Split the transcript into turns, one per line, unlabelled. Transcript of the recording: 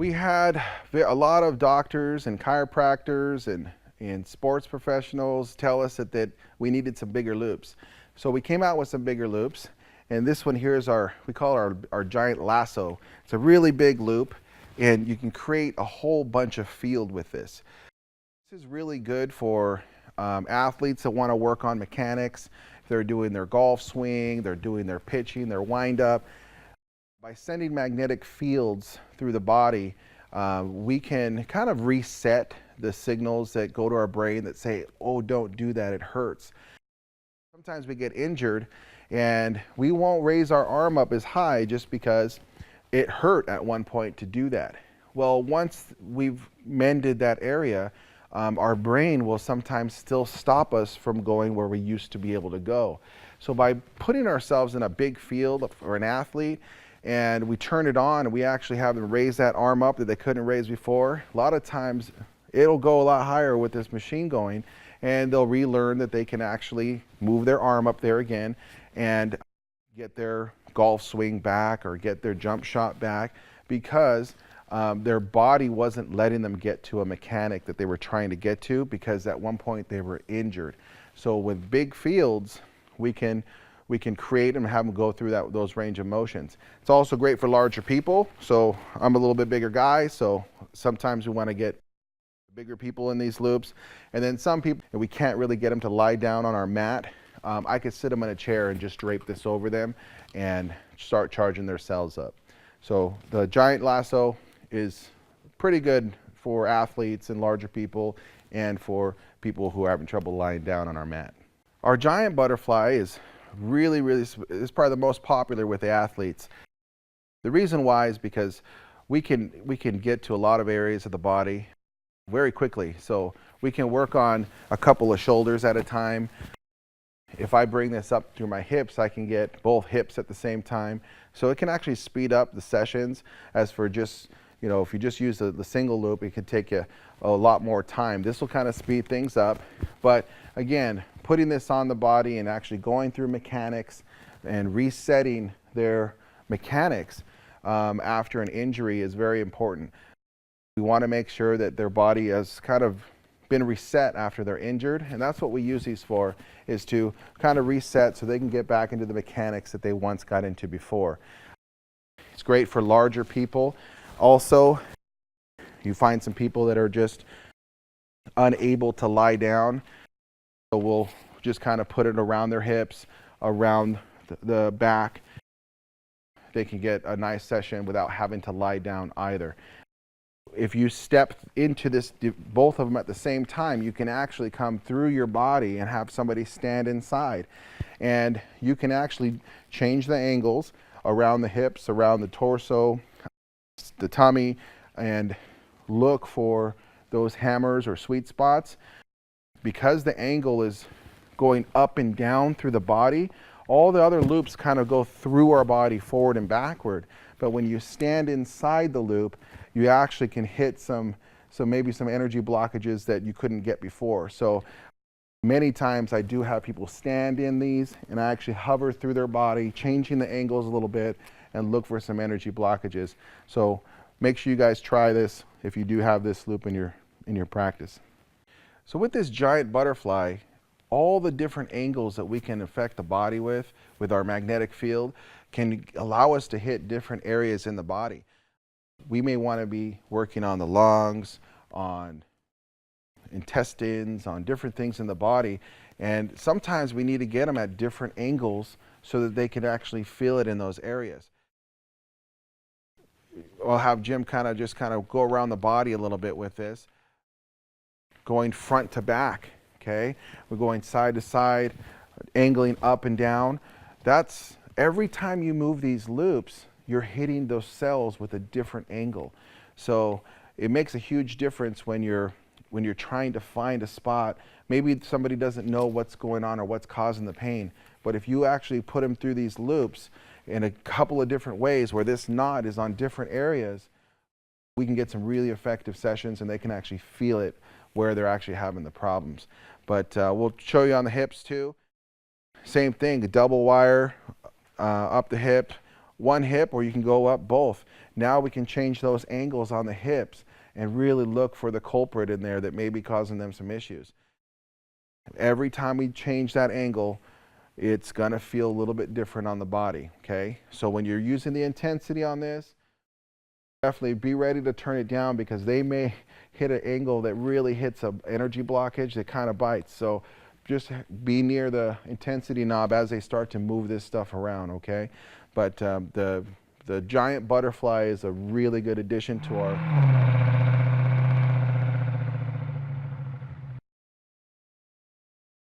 We had a lot of doctors and chiropractors and sports professionals tell us that we needed some bigger loops. So we came out with some bigger loops, and this one here is we call it our giant lasso. It's a really big loop, and you can create a whole bunch of field with this. This is really good for athletes that want to work on mechanics. If they're doing their golf swing, they're doing their pitching, their wind-up. By sending magnetic fields through the body, we can kind of reset the signals that go to our brain that say, oh, don't do that, it hurts. Sometimes we get injured and we won't raise our arm up as high just because it hurt at one point to do that. Well, once we've mended that area, our brain will sometimes still stop us from going where we used to be able to go. So by putting ourselves in a big field for an athlete, and we turn it on and we actually have them raise that arm up that they couldn't raise before, a lot of times it'll go a lot higher with this machine going, and they'll relearn that they can actually move their arm up there again and get their golf swing back or get their jump shot back because their body wasn't letting them get to a mechanic that they were trying to get to because at one point they were injured. So with big fields, we can create them and have them go through those range of motions. It's also great for larger people. So I'm a little bit bigger guy, so sometimes we want to get bigger people in these loops. And then some people, we can't really get them to lie down on our mat. I could sit them in a chair and just drape this over them and start charging their cells up. So the giant lasso is pretty good for athletes and larger people and for people who are having trouble lying down on our mat. Our giant butterfly is it's probably the most popular with the athletes. The reason why is because we can get to a lot of areas of the body very quickly. So we can work on a couple of shoulders at a time. If I bring this up through my hips, I can get both hips at the same time. So it can actually speed up the sessions. As for just, if you just use the single loop, it could take you a lot more time. This will kind of speed things up. But again, putting this on the body and actually going through mechanics and resetting their mechanics after an injury is very important. We want to make sure that their body has kind of been reset after they're injured, and that's what we use these for, is to kind of reset so they can get back into the mechanics that they once got into before. It's great for larger people. Also, you find some people that are just unable to lie down. So we'll just kind of put it around their hips, around the back. They can get a nice session without having to lie down either. If you step into this, both of them at the same time, you can actually come through your body and have somebody stand inside. And you can actually change the angles around the hips, around the torso, the tummy, and look for those hammers or sweet spots. Because the angle is going up and down through the body, all the other loops kind of go through our body forward and backward. But when you stand inside the loop, you actually can hit maybe some energy blockages that you couldn't get before. So many times I do have people stand in these and I actually hover through their body, changing the angles a little bit and look for some energy blockages. So make sure you guys try this if you do have this loop in your practice. So with this giant butterfly, all the different angles that we can affect the body with our magnetic field can allow us to hit different areas in the body. We may want to be working on the lungs, on intestines, on different things in the body, and sometimes we need to get them at different angles so that they can actually feel it in those areas. I'll have Jim kind of go around the body a little bit with this, going front to back, okay? We're going side to side, angling up and down. That's every time you move these loops, you're hitting those cells with a different angle. So it makes a huge difference when you're trying to find a spot. Maybe somebody doesn't know what's going on or what's causing the pain, but if you actually put them through these loops in a couple of different ways where this knot is on different areas, we can get some really effective sessions and they can actually feel it where they're actually having the problems. But we'll show you on the hips too. Same thing, a double wire up the hip, one hip or you can go up both. Now we can change those angles on the hips and really look for the culprit in there that may be causing them some issues. Every time we change that angle, it's going to feel a little bit different on the body, okay? So when you're using the intensity on this, definitely be ready to turn it down because they may hit an angle that really hits an energy blockage that kind of bites. So just be near the intensity knob as they start to move this stuff around, okay? But the giant butterfly is a really good addition to our